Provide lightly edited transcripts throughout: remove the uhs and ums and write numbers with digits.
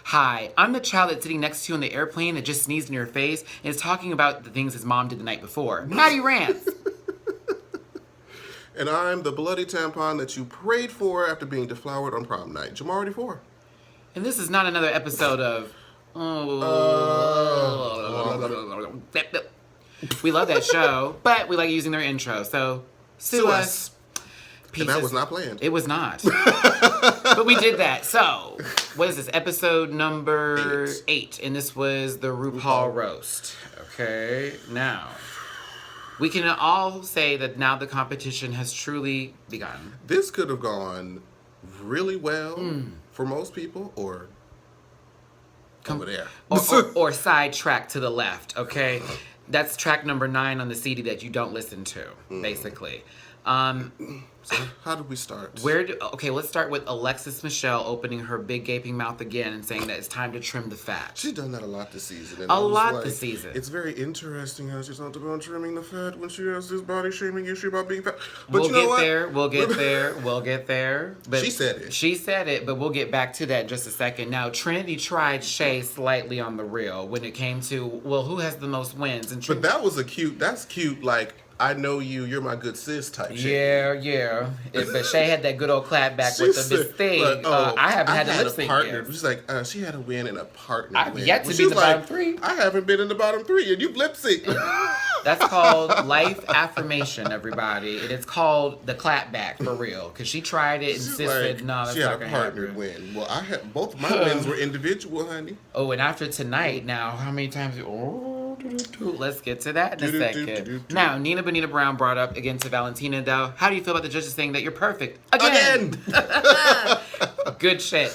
Hi, I'm the child that's sitting next to you on the airplane that just sneezed in your face and is talking about the things his mom did the night before. Matty Rants! And I'm the bloody tampon that you prayed for after being deflowered on prom night. Jamar84. And this is not another episode of... We love that show, but we like using their intro, so sue us. And that was not planned. It was not. But we did that. So, what is this? Episode number 8. And this was the Rupaul Roast. Okay, now... We can all say that now the competition has truly begun. This could have gone really well for most people, or over there. Or sidetrack to the left, okay? That's track number 9 on the CD that you don't listen to, basically. So how do we start? Okay, let's start with Alexis Michelle opening her big gaping mouth again and saying that it's time to trim the fat. She's done that a lot this season. And this season. It's very interesting how she's talked about trimming the fat when she has this body shaming issue about being fat. But we'll get there. But she said it. She said it, but we'll get back to that in just a second. Now, Trinity tried Shay slightly on the reel when it came to, well, who has the most wins? And but that was that's cute, like, I know you, you're my good sis type shit. Yeah. But Shay had that good old clap back with the thing. Like, I haven't had a lip sync yet. She's like, she had a win and a partner I've win. yet to be in the bottom 3. I haven't been in the bottom 3, and you've lip synced. That's called life affirmation, everybody. And it's called the clap back, for real. Because she tried it and said, no, that's not going to happen. She had a partner win. Well, both of my wins were individual, honey. Oh, and after tonight, now, how many times... Let's get to that in a second. Now, Nina Bonita Brown brought up again to Valentina Dow. How do you feel about the judges saying that you're perfect? Again! Good shit.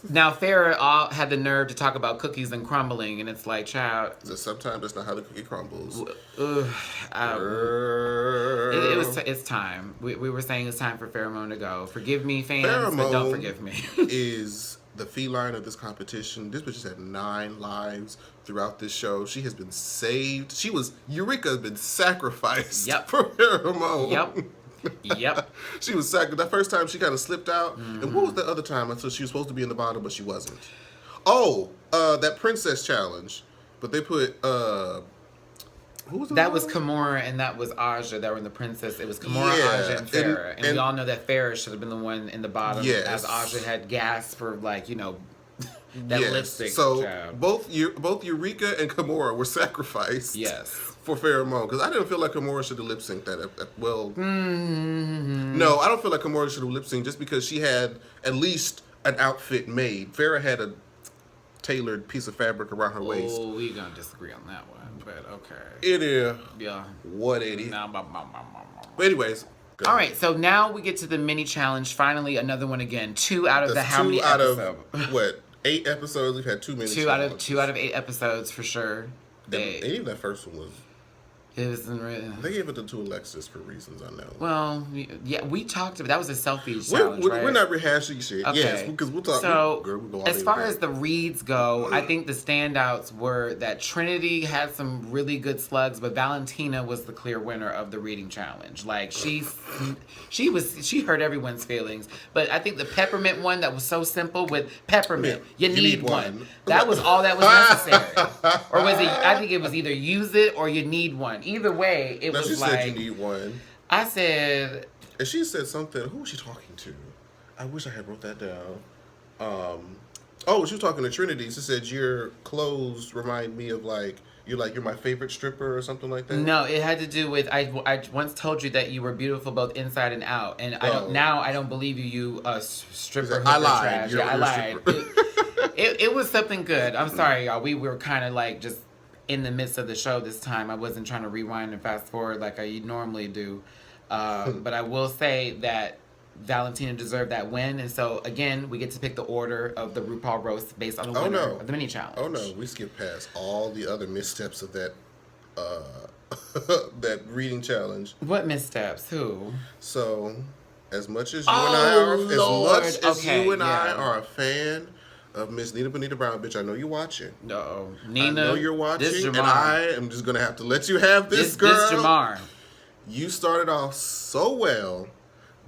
Now, Farrah had the nerve to talk about cookies and crumbling, and it's like, child... Sometimes that's not how the cookie crumbles. It's time. We were saying it's time for Pheromone to go. Forgive me, fans, Pheromone but don't forgive me. is the feline of this competition. This bitch has had 9 lives throughout this show. She has been saved. Eureka has been sacrificed for Pheromone. Yep. She was sacrificed. That first time she kind of slipped out. And what was the other time? I thought she was supposed to be in the bottom, but she wasn't. Oh, that princess challenge. But they put, who was that was Kimora and that was Aja that were in the princess. It was Kimora, Aja, and Farrah. And we all know that Farrah should have been the one in the bottom. Yes. As Aja had gas for, like, that lipstick. So child. both Eureka and Kimora were sacrificed. Yes. For Pheromone, because I didn't feel like Kimora should have lip synced that. Well, no, I don't feel like Kimora should have lip synced just because she had at least an outfit made. Farrah had a tailored piece of fabric around her waist. Oh, we're gonna disagree on that one, but okay. It is. Yeah. What it is. But anyways. All right, so now we get to the mini challenge. Finally, another one again. 2 out of the how many episodes? What? 8 episodes. We've had 2 mini. 2 out of 8 episodes for sure. And even that first one was. It wasn't really. They gave it to Alexis for reasons unknown. Well, yeah, we talked about that was a selfie challenge, right? We're not rehashing shit. Okay. Yes, because we'll talk. So, we'll go as far as the reads go, I think the standouts were that Trinity had some really good slugs, but Valentina was the clear winner of the reading challenge. Like she hurt everyone's feelings. But I think the peppermint one that was so simple with peppermint, you need one. That was all that was necessary. Or was it? I think it was either use it or you need one. Either way, it was she like... She said you need one. I said... And she said something... Who was she talking to? I wish I had wrote that down. She was talking to Trinity. She said, your clothes remind me of, like... You're my favorite stripper or something like that? No, it had to do with... I once told you that you were beautiful both inside and out. And I don't believe you stripper. I lied. I lied. It was something good. I'm sorry, y'all. We were kind of like just... in the midst of the show this time. I wasn't trying to rewind and fast forward like I normally do. But I will say that Valentina deserved that win. And so, again, we get to pick the order of the Rupaul Roast based on the winner of the mini challenge. Oh, no. We skipped past all the other missteps of that that reading challenge. What missteps? Who? So, as much as you and I are a fan of Miss Nina Bonita Brown, bitch, I know you're watching. No, Nina. I know you're watching, this and I am just gonna have to let you have this, girl. This Jamar. You started off so well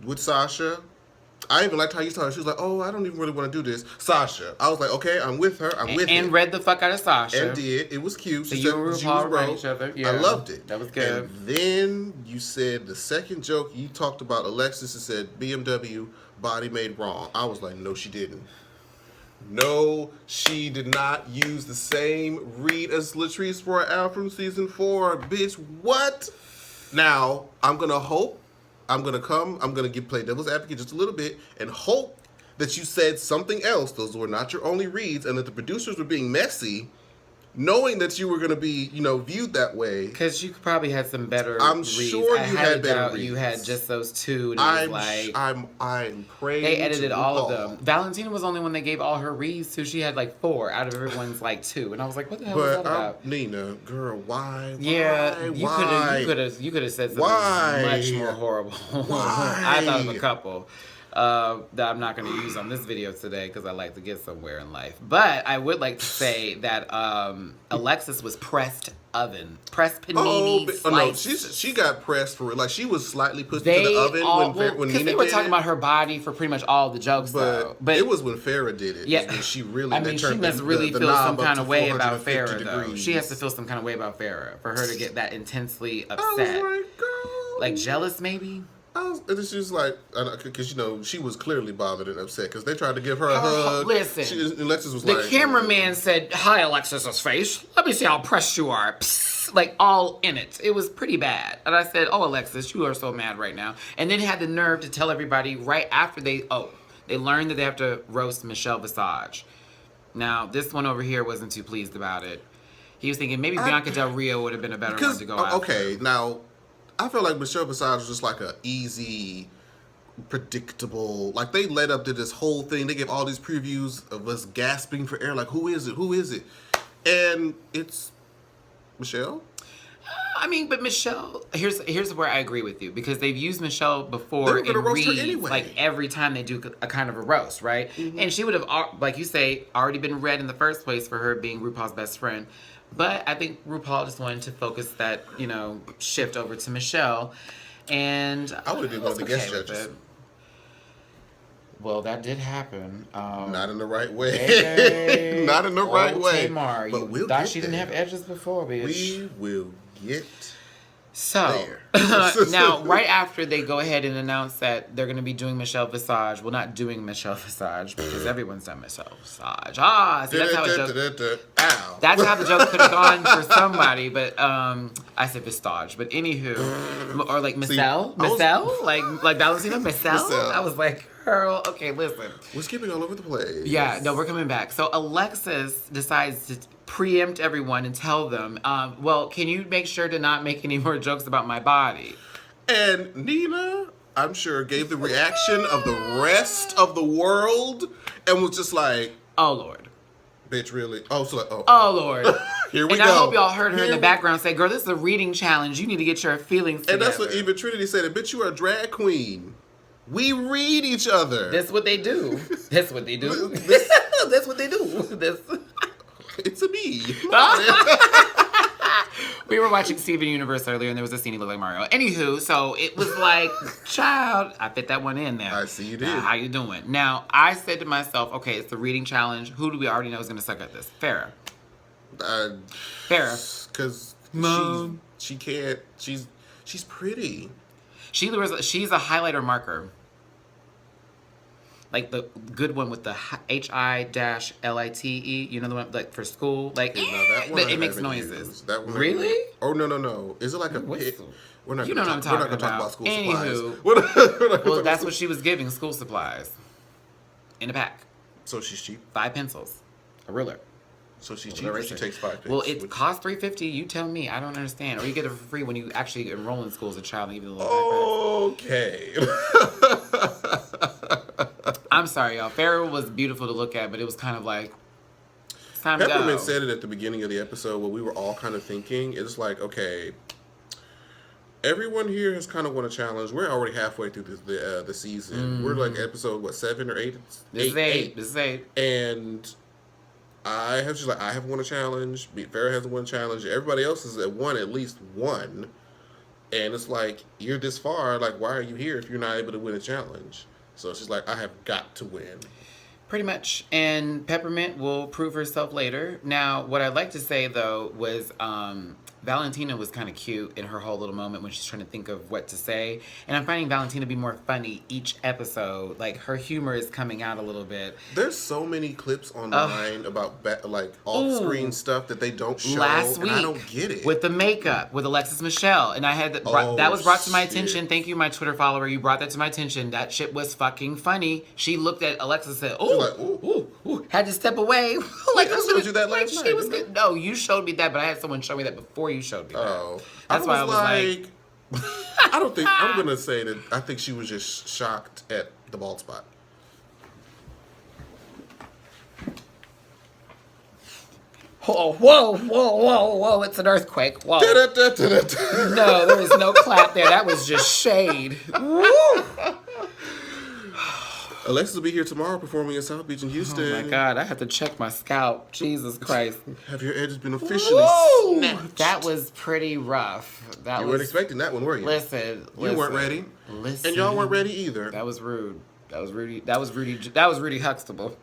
with Sasha. I even liked how you started. She was like, "Oh, I don't even really want to do this." Sasha. I was like, "Okay, I'm with her. I'm with it." And read the fuck out of Sasha. And did. It was cute. So She you said and she was RuPaul ran wrong. each other. Yeah. I loved it. That was good. And then you said the second joke, you talked about Alexis and said BMW body made wrong. I was like, no, she didn't. No, she did not use the same read as Latrice Royale from season 4. Bitch, what? Now, I'm going to play devil's advocate just a little bit and hope that you said something else. Those were not your only reads, and that the producers were being messy, knowing that you were going to be, viewed that way. Because you probably had some better I'm reads. sure you had better reads. You had just those two. And I'm praying. They edited all of RuPaul. them. Valentina was the only one they gave all her reads to. She had like 4 out of everyone's like 2, and I was like, "What the hell was that about?" Nina, girl, why? Yeah, why? you could have said something much more horrible. I thought of a couple that I'm not going to use on this video today because I like to get somewhere in life. But I would like to say that Alexis was pressed panini. No, she got pressed for it. Like, she was slightly pushed into the oven when Nina they were talking about her body for pretty much all the jokes, but it was when Farrah did it. Yeah, when she really. I mean, she must really feel some kind of way about Farrah, though. She has to feel some kind of way about Farrah for her to get that intensely upset. I was like, girl, like jealous, maybe. And she was like, because she was clearly bothered and upset because they tried to give her a hug. Listen, Alexis was the cameraman said, "Hi, Alexis's face. Let me see how pressed you are." Psst, like all in it. It was pretty bad. And I said, "Oh, Alexis, you are so mad right now." And then had the nerve to tell everybody right after they learned that they have to roast Michelle Visage. Now, this one over here wasn't too pleased about it. He was thinking maybe Bianca Del Rio would have been a better one to go after. Okay, now, I feel like Michelle Visage was just like a easy, predictable. Like, they led up to this whole thing. They gave all these previews of us gasping for air. Like, who is it? Who is it? And it's Michelle. I mean, but Michelle, here's where I agree with you, because they've used Michelle before in reads, anyway. Like every time they do a kind of a roast, right? Mm-hmm. And she would have, like you say, already been read in the first place for her being RuPaul's best friend. But I think RuPaul just wanted to focus that, shift over to Michelle. And I would have been one of the guest judges. Well, that did happen. Not in the right way. Not in the right way. Tamar, but you thought she didn't have edges before, bitch. We will get there. Now, right after they go ahead and announce that they're going to be doing Michelle Visage. Well, not doing Michelle Visage, because everyone's done Michelle Visage. See, that's how that's how the joke could have gone for somebody, but I said Visage, but anywho, or like Michelle, like Valentina, Michelle. I was like, girl, okay, listen. We're skipping all over the place. Yeah, no, we're coming back. So Alexis decides to preempt everyone and tell them, well, can you make sure to not make any more jokes about my body? And Nina, I'm sure, gave the reaction of the rest of the world and was just like, oh, Lord. Bitch, really? Oh, so like, oh Lord. Here we go. And I hope y'all heard her in the background say, girl, this is a reading challenge. You need to get your feelings together. And that's what even Trinity said. Bitch, you are a drag queen. We read each other. That's what they do. That's what they do. That's what they do. It's a me. We were watching Steven Universe earlier, and there was a scene he looked like Mario. Anywho, so it was like, child, I fit that one in there. I see you did. How you doing? Now, I said to myself, okay, it's the reading challenge. Who do we already know is going to suck at this? Farrah. Farrah. Because she can't. She's pretty. She's a highlighter marker. Like the good one with the HI-LITE, you know, the one like for school, like that one it makes noises. That one really? Oh no! Is it like a pit? We're not going to talk about school Anywho, supplies. Well, that's what she was giving, school supplies, in a pack. So she's cheap. 5 pencils, a ruler. So she's cheap. She takes 5 pence. Well, it costs $3.50. You tell me. I don't understand. Or you get it for free when you actually enroll in school as a child and give you a little okay. I'm sorry, y'all. Farrah was beautiful to look at, but it was kind of like, it's time to go. Peppermint said it at the beginning of the episode where we were all kind of thinking, it's like, okay, everyone here has kind of won a challenge. We're already halfway through the season. We're like episode, 7 or 8? This is 8. And I have won a challenge. Farrah hasn't won a challenge. Everybody else has won at least one. And it's like, you're this far. Like, why are you here if you're not able to win a challenge? So she's like, I have got to win. Pretty much. And Peppermint will prove herself later. Now, what I'd like to say, though, was Valentina was kind of cute in her whole little moment when she's trying to think of what to say. And I'm finding Valentina to be more funny each episode. Like, her humor is coming out a little bit. There's so many clips online about, off-screen stuff that they don't show. Last week, and I don't get it. With the makeup, with Alexis Michelle. And I had that was brought to my attention. Thank you, my Twitter follower. You brought that to my attention. That shit was fucking funny. She looked at Alexis and said, ooh, had to step away. Like, I showed you that last night. She was good. No, you showed me that, but I had someone show me that before you showed me that. Oh. That's why I was like... I don't think... I'm going to say that I think she was just shocked at the bald spot. Oh, whoa, it's an earthquake. Whoa. No, there was no clap there. That was just shade. Woo! Alexis will be here tomorrow performing in South Beach in Houston. Oh my God, I have to check my scalp. Jesus Christ. Have your edges been officially snatched? That was pretty rough. You weren't expecting that one, were you? Listen. You weren't ready. Listen. And y'all weren't ready either. That was rude. That was Rudy Huxtable.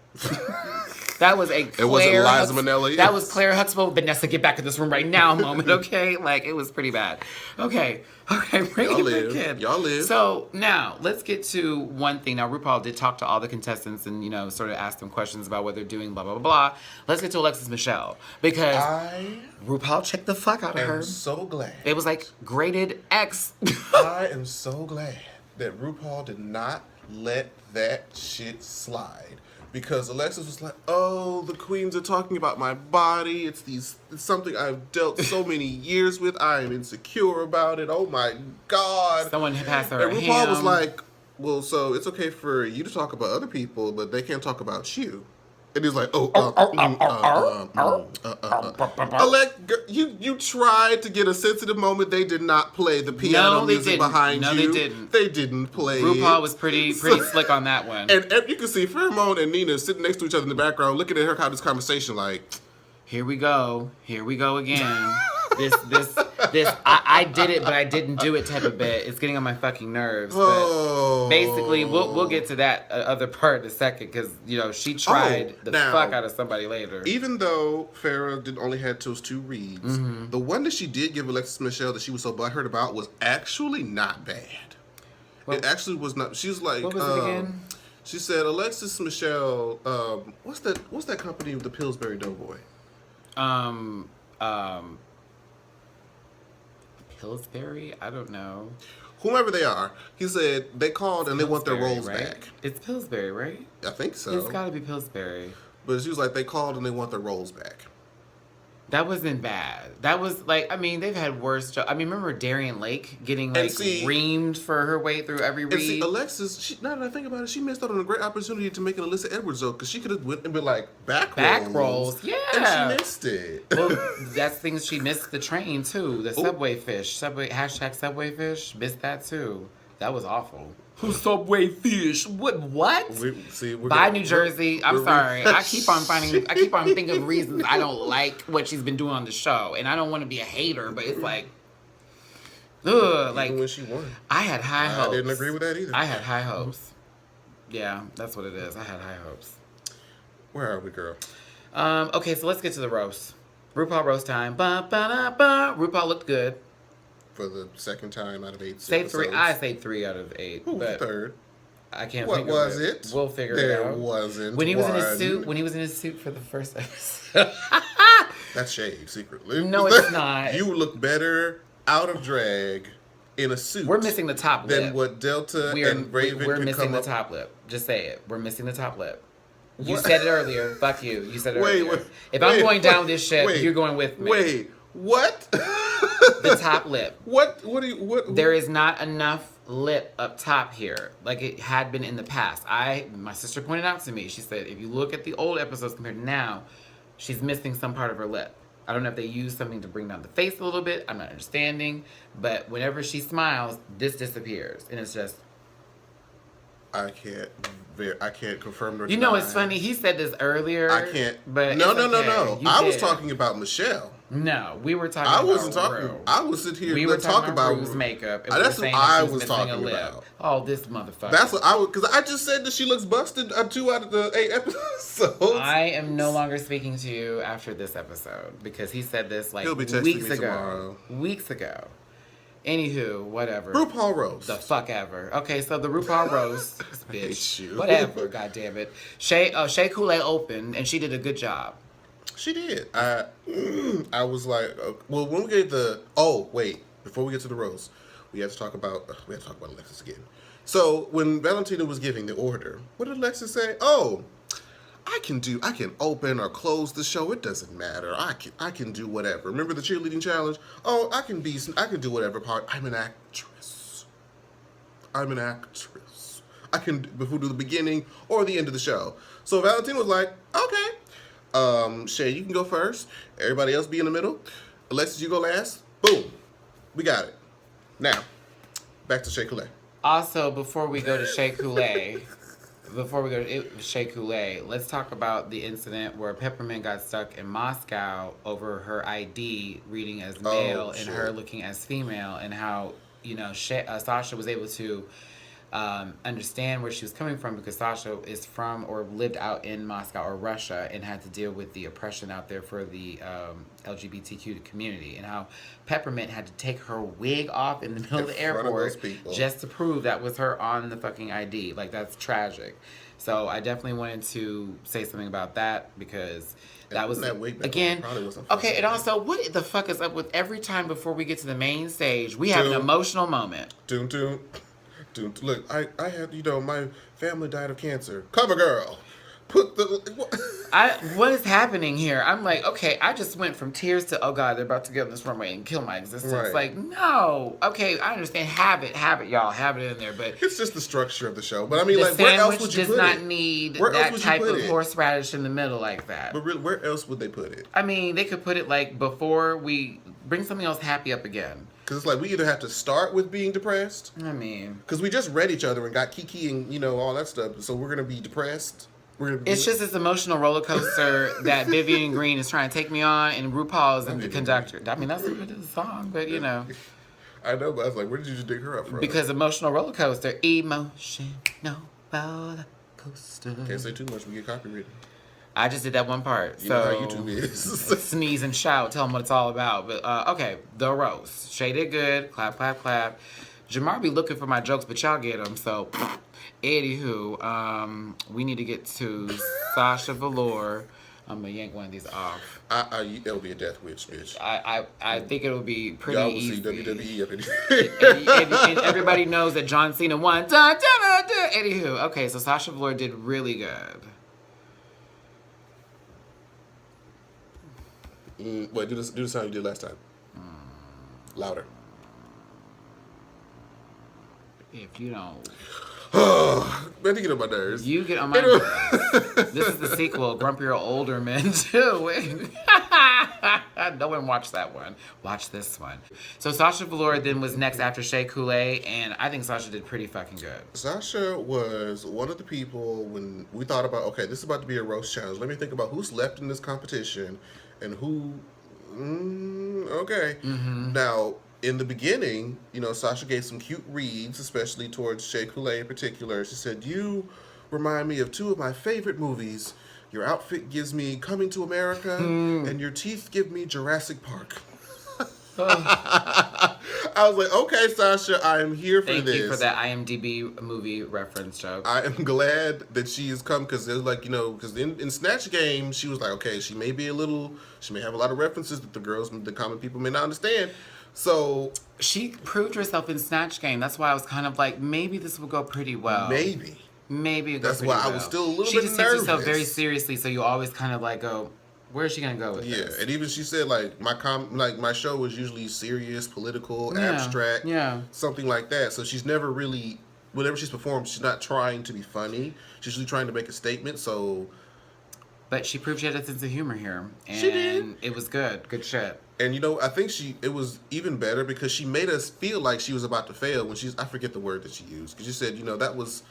That was a Claire. It wasn't Liza Minnelli. That was Claire Huxtable. Vanessa, get back in this room right now moment, okay? Like, it was pretty bad. Okay, bring Y'all it back in. Y'all live. So, now, let's get to one thing. Now, RuPaul did talk to all the contestants and, sort of ask them questions about what they're doing, blah, blah, blah, blah. Let's get to Alexis Michelle. Because RuPaul checked the fuck out of her. I'm so glad. It was like graded X. I am so glad that RuPaul did not let that shit slide. Because Alexis was like, oh, the queens are talking about my body. It's something I've dealt so many years with. I am insecure about it. Oh my God. Someone passed her And RuPaul was like, well, so it's okay for you to talk about other people, but they can't talk about you. And he's like, Alex, you tried to get a sensitive moment. They did not play the piano music behind you. No, they didn't. They didn't play RuPaul was pretty slick on that one. And you can see Pheromone and Nina sitting next to each other in the background, looking at her have this conversation like, here we go again. This I did it, but I didn't do it type of bit. It's getting on my fucking nerves. But basically, we'll get to that other part in a second because she tried fuck out of somebody later. Even though Farrah only had those 2 reads, the one that she did give Alexis Michelle that she was so butthurt about was actually not bad. It actually was not. She was like, what was it again? She said, Alexis Michelle. What's that company with the Pillsbury Doughboy? Pillsbury? I don't know. Whomever they are, he said they called and they want their rolls back. It's Pillsbury, right? I think so. It's got to be Pillsbury. But she was like, they called and they want their rolls back. That wasn't bad. That was they've had worse remember Darian Lake getting reamed for her way through every read? And see, Alexis, now that I think about it, she missed out on a great opportunity to make an Alyssa Edwards though, because she could have went and been like, back rolls. Yeah. And she missed it. Well, that's things she missed the train too. The Subway fish. Hashtag Subway fish. Missed that too. That was awful. Subway fish. What? Bye, New Jersey. I'm sorry. I keep on thinking of reasons I don't like what she's been doing on the show, and I don't want to be a hater, but it's like, ugh. Even when she won, I had high hopes. I didn't agree with that either. I had high hopes. Yeah, that's what it is. I had high hopes. Where are we, girl? Okay, so let's get to the roast. RuPaul roast time. RuPaul looked good. For the second time out of 8 say episodes. 3. I say 3 out of 8. Who was the third? I can't. What was it? We'll figure it out. There wasn't. When he was in his suit. When he was in his suit for the first episode. That's shade, secretly. No, it's not. You look better out of drag in a suit. We're missing the top lip. Than what Delta and Raven We're could missing come the up. top lip. Just say it. We're missing the top lip. You said it earlier. Fuck you. You said it earlier. If I'm going down this ship, you're going with me. Wait. What? The top lip. What? There is not enough lip up top here, like it had been in the past. My sister pointed out to me. She said, if you look at the old episodes compared to now, she's missing some part of her lip. I don't know if they used something to bring down the face a little bit. I'm not understanding. But whenever she smiles, this disappears, and it's just. I can't confirm nor You deny. know, it's funny. He said this earlier. I can't. But No. You I was did. talking about Michelle. No, we were talking. I about wasn't talking. Rue. I was sitting here. We were talking about Rue's makeup. And that's we were what saying I that she was missing a talking lip. about. Oh, this motherfucker. That's what I was, because I just said that she looks busted 2 out of the 8 episodes. I am no longer speaking to you after this episode because he said this like He'll be texting weeks me ago. tomorrow. Weeks ago. Anywho, whatever. Rupaul Roast. The fuck ever. Okay, so the Rupaul Roast, I hate bitch. you. Whatever, goddammit. Shea Coulee opened and she did a good job. She did. I was like, well, when we get before we get to the roast, we have to talk about Alexis again. So when Valentina was giving the order, what did Alexis say? Oh, I can open or close the show. It doesn't matter. I can do whatever. Remember the cheerleading challenge? Oh, I can do whatever part. I'm an actress. I can do the beginning or the end of the show. So Valentina was like, okay. Shay, you can go first. Everybody else be in the middle. Alexis, you go last. Boom. We got it. Now, back to Shea Coulee. Also, before we go to Shea Coulee, let's talk about the incident where Peppermint got stuck in Moscow over her ID reading as male and her looking as female, and how, Sasha was able to understand where she was coming from because Sasha is from or lived out in Moscow or Russia and had to deal with the oppression out there for the LGBTQ community, and how Peppermint had to take her wig off in the middle of the airport just to prove that was her on the fucking ID. Like, that's tragic. So I definitely wanted to say something about that because that was, again, okay, and also, what the fuck is up with every time before we get to the main stage, we have an emotional moment. Look, I had, my family died of cancer. Cover girl. What is happening here? I'm like, okay, I just went from tears to, oh God, they're about to get on this runway and kill my existence. Right. Like, no. Okay, I understand. Have it, y'all. Have it in there. But it's just the structure of the show. But I mean, the like, where else would you does put not it? need Where that type of horseradish in the middle like that. But really, where else would they put it? I mean, they could put it like before we bring something else happy up again. Because it's like we either have to start with being depressed. I mean, because we just read each other and got kiki and all that stuff. So we're gonna be depressed. It's just this emotional roller coaster that Vivian Green is trying to take me on, and RuPaul is the conductor. I mean, that's a good song, but I know, but I was like, where did you just dig her up from? Because emotional roller coaster, emotional roller coaster. Can't say too much. We get copyrighted. I just did that one part. You know how YouTube is. Sneeze and shout, tell them what it's all about. But okay, the roast. Shay did good. Clap, clap, clap. Jamar be looking for my jokes, but y'all get them. So, anywho, we need to get to Sasha Velour. I'm gonna yank one of these off. It'll be a death wish, bitch. I think it'll be pretty y'all will easy. see WWE up in here. and everybody knows that John Cena won. Anywho, okay, so Sasha Velour did really good. Wait, do the sound you did last time. Louder. If you don't... Man, you get on my nerves. You get on my nerves. This is the sequel, Grumpier Older Men, too. No one watched that one. Watch this one. So Sasha Velour then was next after Shea Coulee, and I think Sasha did pretty fucking good. Sasha was one of the people when we thought about, okay, this is about to be a roast challenge. Let me think about who's left in this competition and who... okay. Mm-hmm. Now... in the beginning, Sasha gave some cute reads, especially towards Shea Coulee in particular. She said, "You remind me of two of my favorite movies. Your outfit gives me Coming to America, and your teeth give me Jurassic Park." I was like, okay, Sasha, I am here for this. Thank you for that IMDb movie reference joke. I am glad that she has come because there's like, because in Snatch Game, she was like, okay, she may have a lot of references that the common people may not understand. So she proved herself in Snatch Game. That's why I was kind of like, maybe this will go pretty well. Maybe it'll go that's pretty why well. I was still a little bit nervous. She just takes herself very seriously, so you always kind of like go, where is she gonna go with this? Yeah, and even she said like my show is usually serious, political, abstract, something like that. So she's never really, whenever she's performed, she's not trying to be funny. She's usually trying to make a statement. So, but she proved she had a sense of humor here, and she did. It was good shit. And I think it was even better because she made us feel like she was about to fail when I forget the word that she used because she said that was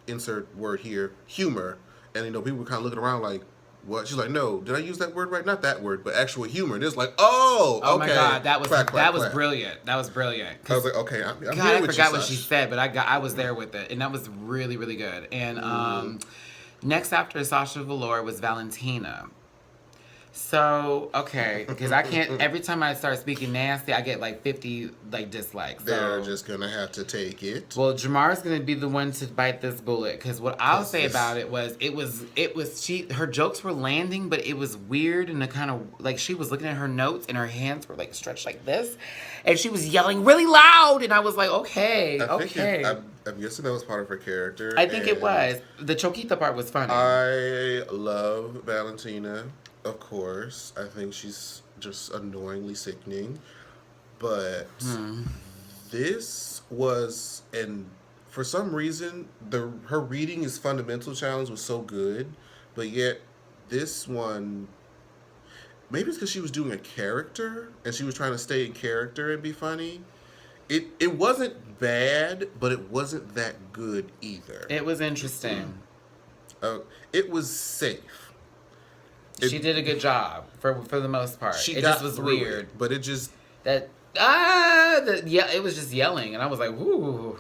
insert word here, humor. And, people were kind of looking around like, what? She's like, no, did I use that word right? Not that word, but actual humor. And it's like, oh, okay. Oh my God, that was clap. brilliant. That was brilliant. I was like, okay, I'm God, here I with forgot you, what she said, but I was there with it, and that was really, really good. And next after Sasha Velour was Valentina. So, okay, because I can't, every time I start speaking nasty, I get like 50 dislikes. They're just going to have to take it. Well, Jamar's going to be the one to bite this bullet, because what I'll say about it was, her jokes were landing, but it was weird, and the kind of, she was looking at her notes, and her hands were stretched like this, and she was yelling really loud, and I was like, okay. I'm guessing that was part of her character. I think it was. The Choquita part was funny. I love Valentina. Of course, I think she's just annoyingly sickening, but this was, and for some reason, her reading is fundamental challenge was so good, but yet this one, maybe it's because she was doing a character and she was trying to stay in character and be funny. It wasn't bad, but it wasn't that good either. It was interesting. It was safe. She did a good job for the most part. It just was weird, but it just it was just yelling, and I was like, "Ooh."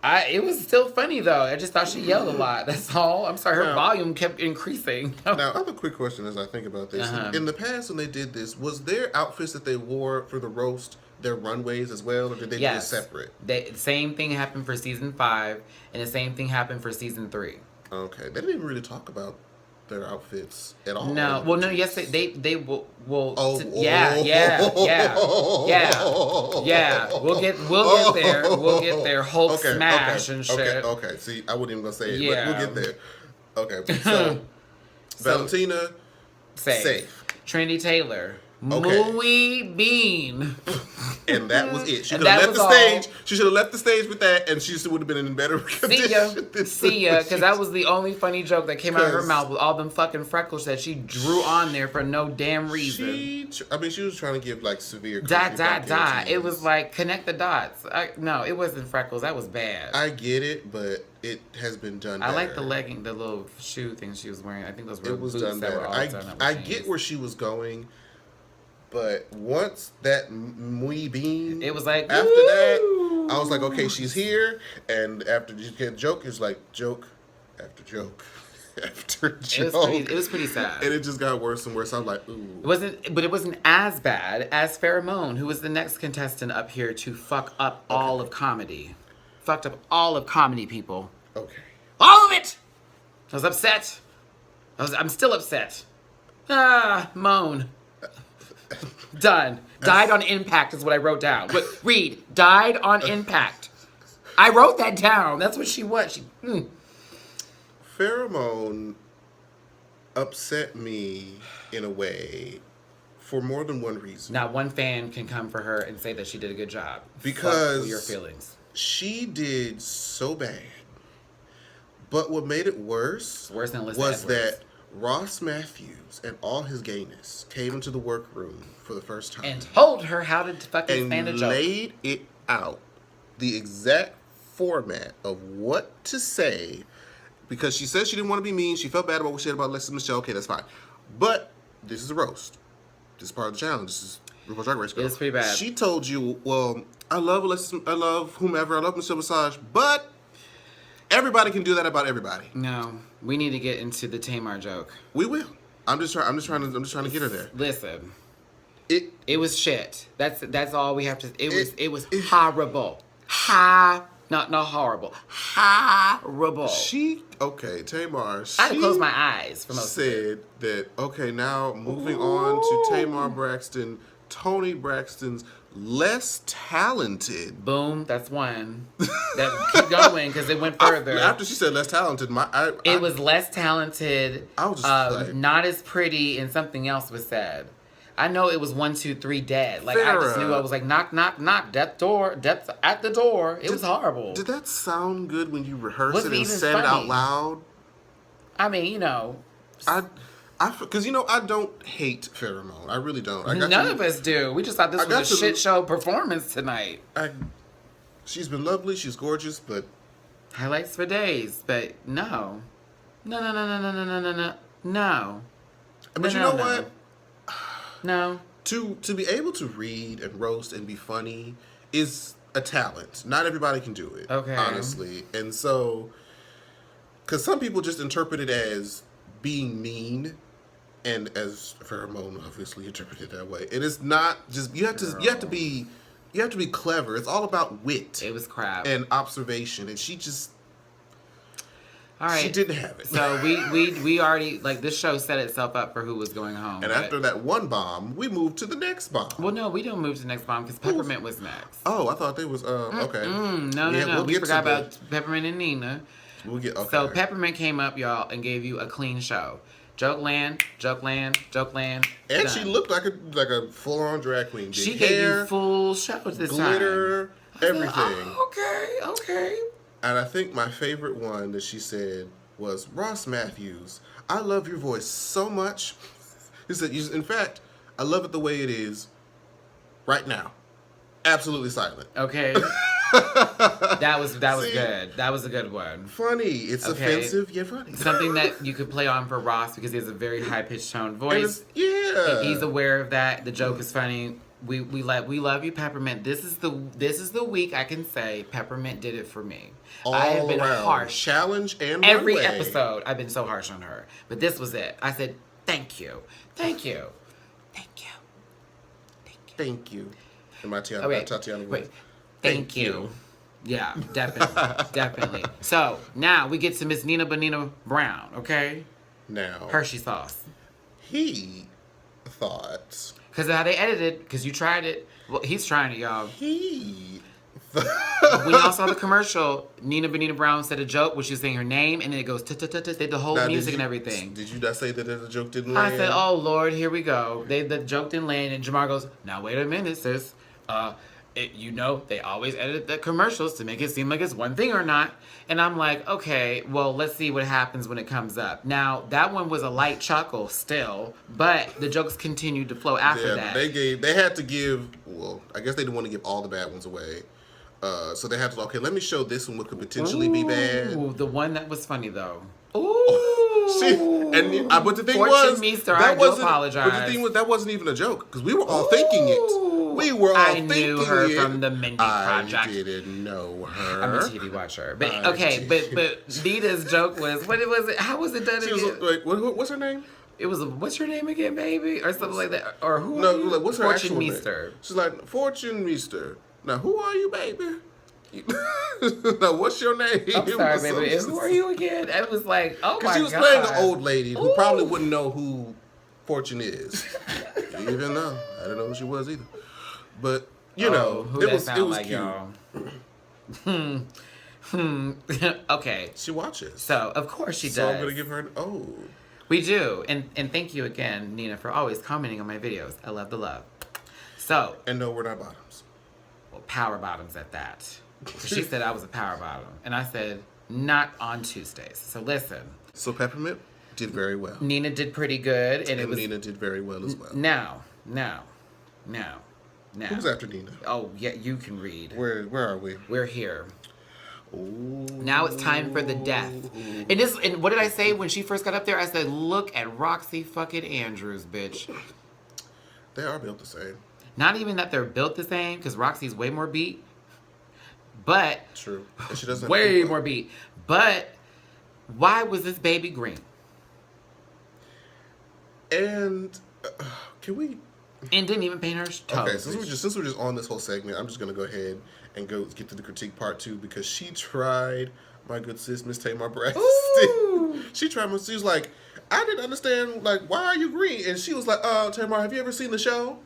It was still funny though. I just thought she yelled a lot. That's all. I'm sorry, her volume kept increasing. Now, I have a quick question as I think about this. In the past, when they did this, was their outfits that they wore for the roast their runways as well, or did they do it separate? Same thing happened for season 5, and the same thing happened for season 3. Okay, they didn't even really talk about their outfits at all. No, well, no, yes, they will. Yeah. We'll get there. We'll get there. Hulk smash and shit. Okay. See, I wasn't even gonna say it, but we'll get there. Okay, so Valentina, safe. Trinity Taylor, Muy Bean. And that was it. She could have left the stage. She should have left the stage with that, and she would have been in better condition. See ya, because that was the only funny joke that came out of her mouth with all them fucking freckles that she drew on there for no damn reason. She was trying to give severe. Dot. It was like connect the dots. No, it wasn't freckles. That was bad. I get it, but it has been done better. I like the little shoe things she was wearing. I think those were boots done that better. were all done up with I jeans. get where she was going. But once that Muy Bean, it was like after that, I was like, okay, she's here. And after you get joke, it's like joke after joke after joke. It was pretty sad, and it just got worse and worse. I was like, ooh. It wasn't as bad as Pheromone, who was the next contestant up here to fuck up all of comedy. Fucked up all of comedy, people. Okay, all of it. I was upset. I'm still upset. Moan. Done. Died on impact is what I wrote down. But read. Died on impact. I wrote that down. That's what she was. Pheromone upset me in a way for more than one reason. Not one fan can come for her and say that she did a good job. Because fuck your feelings. She did so bad. But what made it worse was that Ross Matthews and all his gayness came into the workroom for the first time and told her how to fucking stand a joke. And laid it out, the exact format of what to say, because she said she didn't want to be mean. She felt bad about what she said about Alexis Michelle. Okay, that's fine. But this is a roast. This is part of the challenge. This is RuPaul's Drag Race. It's pretty bad. She told you, well, I love Alexis, I love whomever, I love Michelle Visage, but everybody can do that about everybody. No, we need to get into the Tamar joke. We will. I'm just trying to get her there. Listen, it was shit. That's all we have to. It was horrible. Not horrible. Horrible. Tamar. I had to close my eyes for most of it. Said that. Okay, now moving on to Tamar Braxton, Toni Braxton's less talented. Boom, that's one. That keep going because it went further. After she said less talented, it was less talented. I was just not as pretty, and something else was said. I know it was 1, 2, 3 dead. Like Farrah. I just knew I was like knock, knock, knock. Death at the door. It was horrible. Did that sound good when you rehearsed Wasn't it and even said funny. it out loud? I mean, because I don't hate Pheromone. I really don't. None of us do. We just thought this was a shit show performance tonight. She's been lovely. She's gorgeous, but Highlights for days, but no. No, no, no, no, no, no, no, no, no. No. But you No, know no, what? No. To be able to read and roast and be funny is a talent. Not everybody can do it. Okay. Honestly. And so, because some people just interpret it as being mean, and as Pheromone obviously interpreted it that way. And it's not just you have to be clever. It's all about wit. It was crap. And observation. And she just all right. she didn't have it. So we already like this show set itself up for who was going home. And after that one bomb, we moved to the next bomb. Well, no, we don't move to the next bomb because Peppermint was next. Oh, I thought they was okay. No. We forgot about Peppermint and Nina. We'll get okay. So Peppermint came up, y'all, and gave you a clean show. Joke land. And Done. she looked like a full on drag queen. Big she hair, gave you full show this glitter, time. everything. Oh, okay. And I think my favorite one that she said was, Ross Matthews, I love your voice so much. He said, in fact, I love it the way it is right now. Absolutely silent. Okay. that was good. That was a good one. Funny. It's offensive yet funny. Something that you could play on for Ross because he has a very high pitched tone voice. Yeah. And he's aware of that. The joke is funny. We love you, Peppermint. This is the week I can say Peppermint did it for me. I have been harsh. Challenge and every runway. episode. I've been so harsh on her, but this was it. I said thank you. Thank you. And my Tatiana. Wait. Thank you. Yeah, definitely. So now we get to Miss Nina Bonina Brown. Okay. Now Hershey sauce. He thought. Because of how they edited, because you tried it. Well, he's trying it, y'all. When y'all saw the commercial, Nina Bonina Brown said a joke where she was saying her name, and then it goes, they the whole music and everything. Did you not say that the joke didn't land? I said, oh, Lord, here we go. The joke didn't land, and Jamar goes, now, wait a minute, sis. They always edit the commercials to make it seem like it's one thing or not. And I'm like, okay, well, let's see what happens when it comes up. Now, that one was a light chuckle still, but the jokes continued to flow after that. They had to give, well, I guess they didn't want to give all the bad ones away. So they had to, okay, let me show this one what could potentially be bad. Ooh, the one that was funny, though. Ooh. But the thing was, I do apologize. But the thing was, that wasn't even a joke, because we were all thinking it. We were all thinking it. I knew her from the Mindy Project. I didn't know her. I'm a TV watcher. But, but Nita's joke was, what was it? How was it done again? Like, what's her name? It was, what's your name again, baby? Or something like that. Or who are you? Like, what's her Fortune actual Meester. Name? She's like, Fortune Meester. Now, who are you, baby? Now, what's your name? I'm sorry, baby. Who are you again? It was like, oh my God. Because she was playing an old lady who probably wouldn't know who Fortune is. Didn't even know. I didn't know who she was either. But, it was like, cute. Okay. She watches. So, of course she does. So I'm going to give her an O. We do. And thank you again, Nina, for always commenting on my videos. I love the love. So. And no, we're not bottoms. Well, power bottoms at that. She said I was a power bottom. And I said, not on Tuesdays. So listen. So Peppermint did very well. Nina did pretty good. And Nina did very well as well. Now. Who's after Nina? Oh, yeah, you can read. Where are we? We're here. Ooh. Now it's time for the death. And what did I say when she first got up there? I said, look at Roxy fucking Andrews, bitch. They are built the same. Not even that they're built the same, because Roxy's way more beat. But true. And she doesn't way more beat. But why was this baby green? And can we? And didn't even paint her toes. Okay, since we're just on this whole segment, I'm just gonna go ahead and get to the critique part 2, because she tried, my good sis, Miss Tamar Braxton. She was like, I didn't understand, like, why are you green? And she was like, Tamar, have you ever seen the show?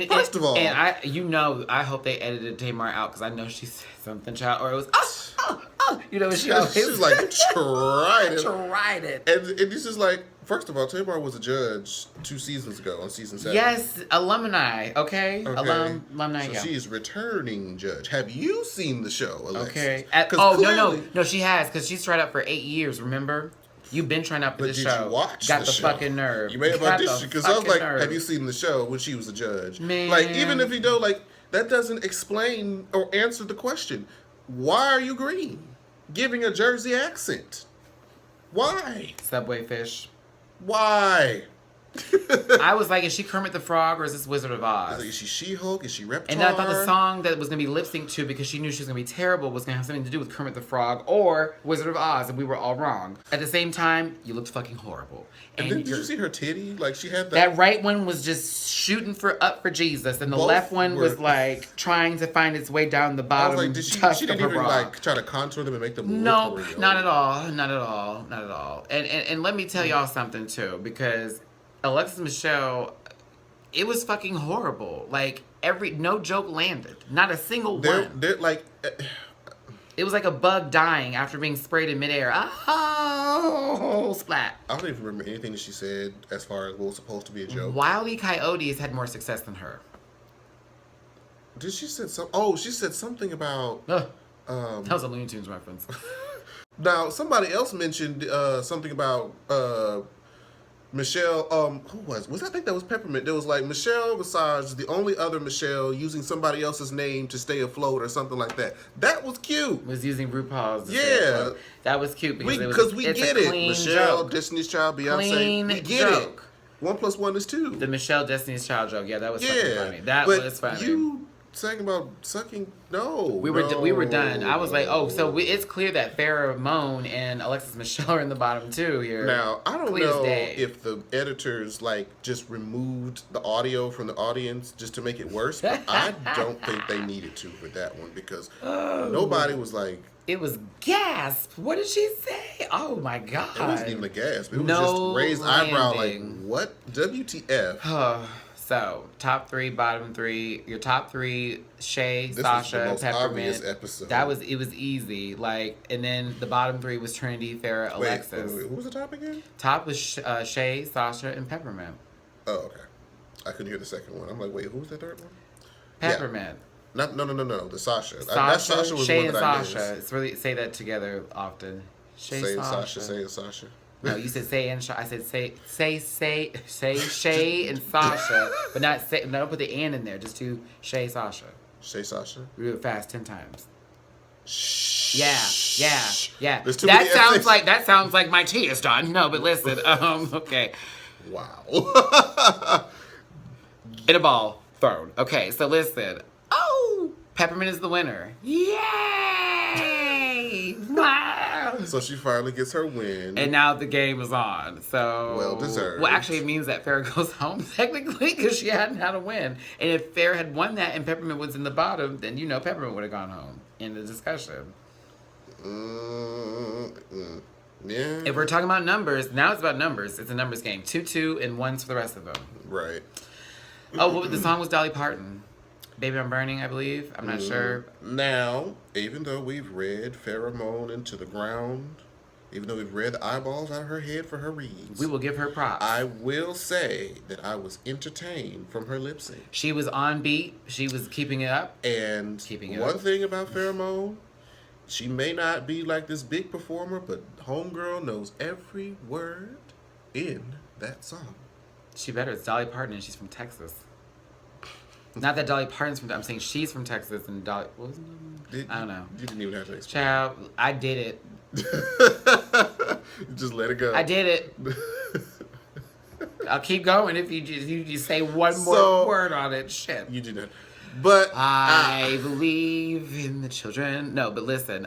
First of all, and I hope they edited Tamar out, because I know she said something, child, or it was she was like, tried it. And it's just like, first of all, Tamar was a judge 2 seasons ago on season 7. Yes, alumni, okay? Alumni, so she is returning judge. Have you seen the show, Alexis? Okay. No, she has, because she's tried out for 8 years, remember? You've been trying out for this show. But did you watch Got the show? Fucking nerve. You may have auditioned, because I was like, have you seen the show when she was a judge? Man. Like, even if you don't, like, that doesn't explain or answer the question. Why are you green? giving a Jersey accent. Why? Subway fish. Why? I was like, is she Kermit the Frog or is this Wizard of Oz? Is she She-Hulk? Is she Reptar? And I thought the song that was going to be lip synced to because she knew she was going to be terrible was going to have something to do with Kermit the Frog or Wizard of Oz, and we were all wrong. At the same time, you looked fucking horrible. And then, did you see her titty? Like, she had that right one was just shooting up for Jesus, and the left one was like trying to find its way down the bottom. I was like, she didn't even like try to contour them and make them look No, real. not at all. Not at all. Not at all. And let me tell y'all something too, because Alexis Michelle, it was fucking horrible. Like, no joke landed. Not a single one. They're like... It was like a bug dying after being sprayed in midair. Oh, splat. I don't even remember anything that she said as far as what was supposed to be a joke. Wile E. Coyotes had more success than her. Did she say something? Oh, she said something about... that was a Looney Tunes reference. Now, somebody else mentioned something about... Michelle, who was I think that was Peppermint. There was like Michelle Visage, the only other Michelle using somebody else's name to stay afloat or something like that. That was cute. Was using RuPaul's. Yeah. That was cute because we get it. Michelle, joke. Destiny's Child, Beyonce. Clean we get joke. it. 1 + 1 is 2. The Michelle Destiny's Child joke. Yeah, that was fucking funny. That was funny. You saying about sucking? No. We were done. I was like, it's clear that Farrah Moan and Alexis Michelle are in the bottom two here. Now, I don't know if the editors just removed the audio from the audience just to make it worse, but I don't think they needed to for that one because nobody was like... It was gasp. What did she say? Oh my God. It wasn't even a gasp. It was just raised eyebrow like, what? WTF? So, top 3, bottom 3. Your top 3, Shay, Sasha, Peppermint. Episode. It was easy. Like, and then the bottom 3 was Trinity, Farrah, Alexis. Wait, who was the top again? Top was Shay, Sasha, and Peppermint. Oh, okay. I couldn't hear the second one. I'm like, wait, who was the third one? Peppermint. Yeah. No. The Sasha. Sasha was Shay one and that I missed. Sasha. It's really say that together often. Say and Sasha. No, you said say and I said say Shay and Sasha, but not say. No, don't put the and in there. Just do Shay Sasha. Shay Sasha. We do it fast 10 times. Shh. Yeah. There's too many That sounds like my tea is done. No, but listen. Okay. Wow. In a ball thrown. Okay, so listen. Oh, Peppermint is the winner. Yay! Wow. So she finally gets her win. And now the game is on. So well deserved. Well, actually, it means that Farrah goes home technically because she hadn't had a win. And if Farrah had won that and Peppermint was in the bottom, then Peppermint would have gone home in the discussion. Yeah. If we're talking about numbers, now it's about numbers. It's a numbers game. 2-2 and 1's for the rest of them. Right. Oh, the song was Dolly Parton. Baby I'm Burning, I believe. I'm not sure. Now, even though we've read Pheromone into the ground, even though we've read the eyeballs out of her head for her reads, we will give her props. I will say that I was entertained from her lip sync. She was on beat. She was keeping it up. And one thing about Pheromone, she may not be like this big performer, but homegirl knows every word in that song. She better. It's Dolly Parton and she's from Texas. Not that Dolly Parton's from... I'm saying she's from Texas and Dolly... What was her name? I don't know. You didn't even have to explain. Child, I did it. Just let it go. I did it. I'll keep going if you just say one more word on it. Shit. You do that. But... I believe in the children. No, but listen.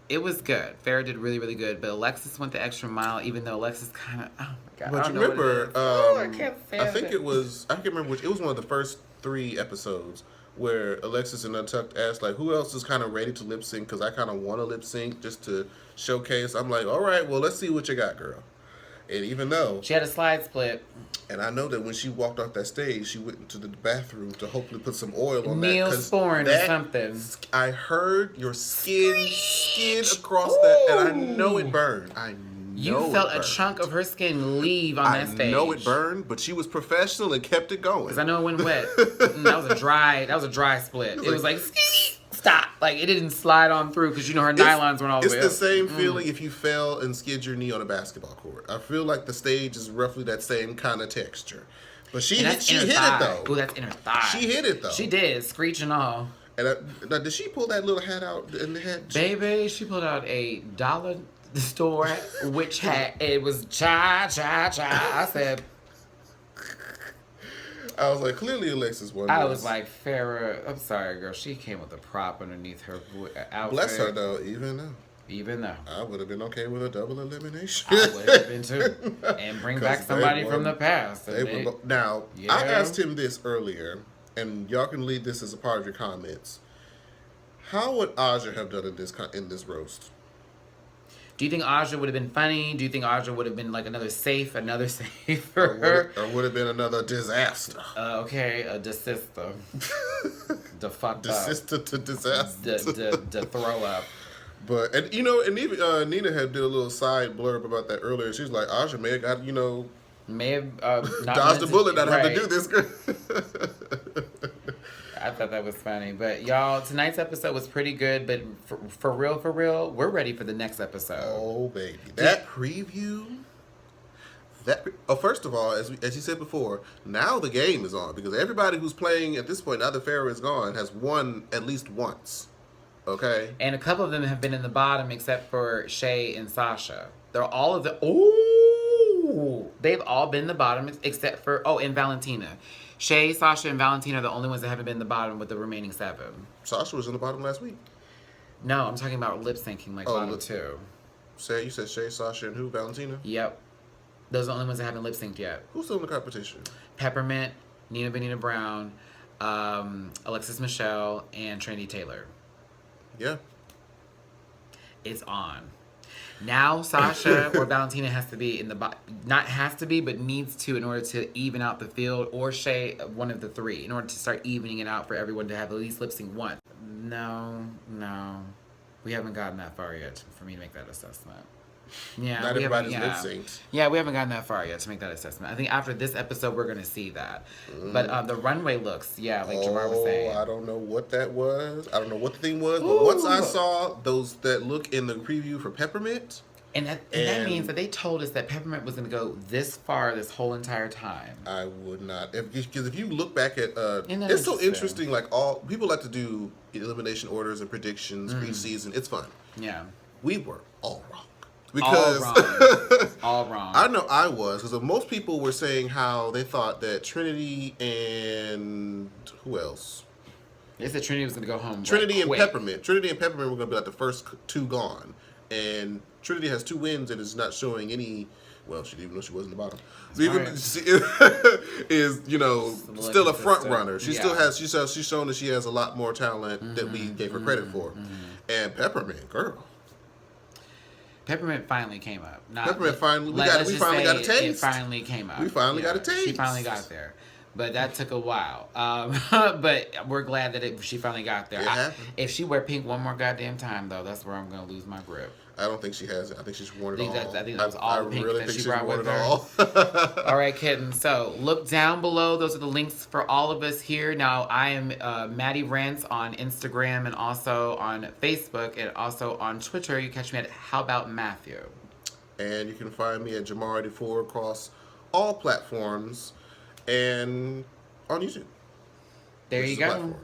It was good. Farrah did really, really good. But Alexis went the extra mile, even though Alexis kind of... Oh, my God. But you remember... I can't stand I think it was... I can't remember which... It was one of the first 3 episodes where Alexis and Untucked asked, like, who else is kind of ready to lip sync? Because I kind of want to lip sync just to showcase. I'm like, all right, well, let's see what you got, girl. And even though... She had a slide split. And I know that when she walked off that stage, she went into the bathroom to hopefully put some oil on that. Neosporin or something. I heard your skin across that, and I know it burned. You felt a chunk of her skin leave on that stage. I know it burned, but she was professional and kept it going. Because I know it went wet. That was a dry split. It was like stop. Like, it didn't slide on through because her nylons weren't all the way up. It's the same feeling if you fell and skid your knee on a basketball court. I feel like the stage is roughly that same kind of texture. But she hit it, though. Ooh, that's inner thigh. She hit it, though. She did, screech and all. And now, did she pull that little hat out and the hat? Baby, she pulled out a dollar store witch hat. It was cha. I said, I was like, clearly Alexis won. I was like, Farrah, I'm sorry, girl. She came with a prop underneath her outfit. Bless her, though, even though. I would have been okay with a double elimination. I would have been too. And bring back somebody from the past. Now, I asked him this earlier, and y'all can leave this as a part of your comments. How would Aja have done in this roast? Do you think Aja would have been funny? Do you think Aja would have been like another safe for her? Or would have been another disaster? Okay, a desister. The fucked up. Desister to disaster. The throw up. But, and even Nina had did a little side blurb about that earlier. She was like, Aja may have got, may have not dodged a bullet, not have to do this. I thought that was funny. But y'all, tonight's episode was pretty good. But for real, we're ready for the next episode. Oh, baby. That preview. First of all, as you said before, now the game is on. Because everybody who's playing at this point, now that Farrah is gone, has won at least once. Okay? And a couple of them have been in the bottom except for Shay and Sasha. They're all of the... Ooh! They've all been in the bottom except for... Oh, and Valentina. Shay, Sasha, and Valentina are the only ones that haven't been in the bottom with the remaining 7. Sasha was in the bottom last week. No, I'm talking about lip syncing, like bottom 2. You said Shay, Sasha, and who? Valentina? Yep. Those are the only ones that haven't lip synced yet. Who's still in the competition? Peppermint, Nina Benita Brown, Alexis Michelle, and Trinity Taylor. Yeah. It's on. Now Sasha or Valentina has to be in the not has to be, but needs to in order to even out the field, or Shay, one of the 3, in order to start evening it out for everyone to have at least lip sync once. No. We haven't gotten that far yet for me to make that assessment. Yeah, not everybody's lip synced. Yeah, we haven't gotten that far yet to make that assessment. I think after this episode, we're going to see that. But the runway looks, like Jamar was saying. I don't know what that was. I don't know what the thing was. But once I saw those that look in the preview for Peppermint. And that means that they told us that Peppermint was going to go this far this whole entire time. I would not. Because if you look back at... it's so interesting. Like, people like to do elimination orders and predictions for each season. It's fun. Yeah. We were all wrong. Because all wrong. I know I was, because most people were saying how they thought that Trinity and who else? They said Trinity was going to go home. Trinity and Peppermint. Trinity and Peppermint were going to be like the first 2 gone, and Trinity has 2 wins and is not showing any. Well, even though she was in the bottom, she is still a front runner. She still has. She's shown that she has a lot more talent that we gave her credit for, and Peppermint, girl. Peppermint finally came up. We finally got a taste. It finally came up. We finally got a taste. She finally got there. But that took a while. But we're glad that she finally got there. If she wear pink one more goddamn time, though, that's where I'm going to lose my grip. I don't think she has it. I think she's worn it all. I think that was all the pink that she brought with her. All right, kittens. So look down below. Those are the links for all of us here. Now, I am Matty Rants on Instagram and also on Facebook and also on Twitter. You catch me at How About Matthew. And you can find me at Jamar84 across all platforms and on YouTube. There you go.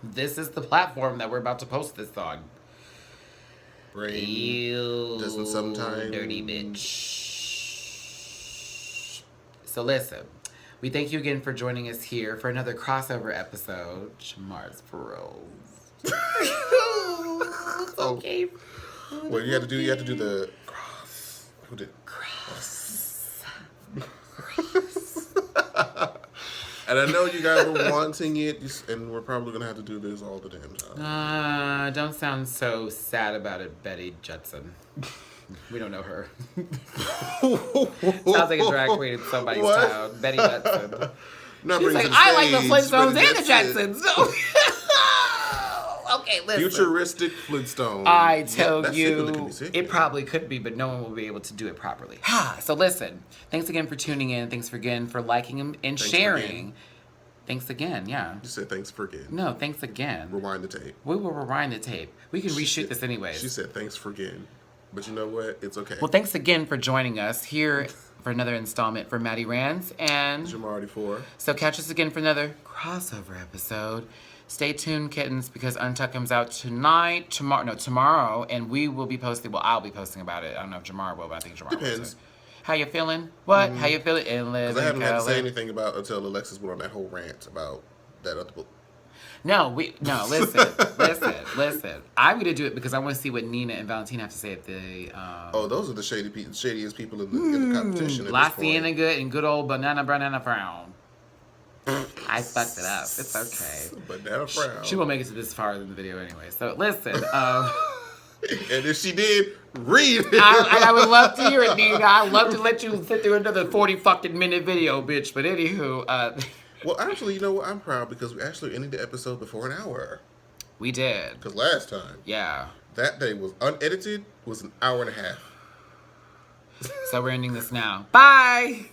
This is the platform that we're about to post this on. Brain doesn't sometimes. Dirty bitch. So listen, we thank you again for joining us here for another crossover episode. Jamar's Roast. Okay. Well, you have to do the cross. Who did cross? And I know you guys were wanting it, and we're probably going to have to do this all the damn time. Don't sound so sad about it, Betty Judson. We don't know her. Sounds like a drag queen in somebody's town. Betty Judson. She's like, I like the Flintstones and the Jacksons. So. Okay, listen. Futuristic Flintstones. I tell you, it probably could be, but no one will be able to do it properly. So listen, thanks again for tuning in. Thanks again for liking and sharing. Thanks again, yeah. You said thanks for again. No, thanks again. Rewind the tape. We will rewind the tape. We can reshoot this anyways. She said thanks for again. But you know what? It's okay. Well, thanks again for joining us here for another installment for Matty Rants and Jamar84. So catch us again for another crossover episode. Stay tuned, kittens, because Untucked comes out tomorrow, and we will be posting. Well, I'll be posting about it. I don't know if Jamar will, but I think Jamar will. Depends. How you feeling? What? How you feeling? Because I haven't had to say anything about until Alexis went on that whole rant about that other book. No, listen. I'm gonna do it because I want to see what Nina and Valentina have to say at the. Those are the shadiest people in the competition. La Cienega and good old Banana Frown. I fucked it up. It's okay. Banana Frown. She won't make it to this far in the video anyway. So listen. And if she did, read it. I would love to hear it, Nina. I'd love to let you sit through another 40-fucking-minute video, bitch. But anywho, well, actually, you know what? I'm proud because we actually ended the episode before an hour. We did. Because last time, that day was unedited, was an hour and a half. So we're ending this now. Bye.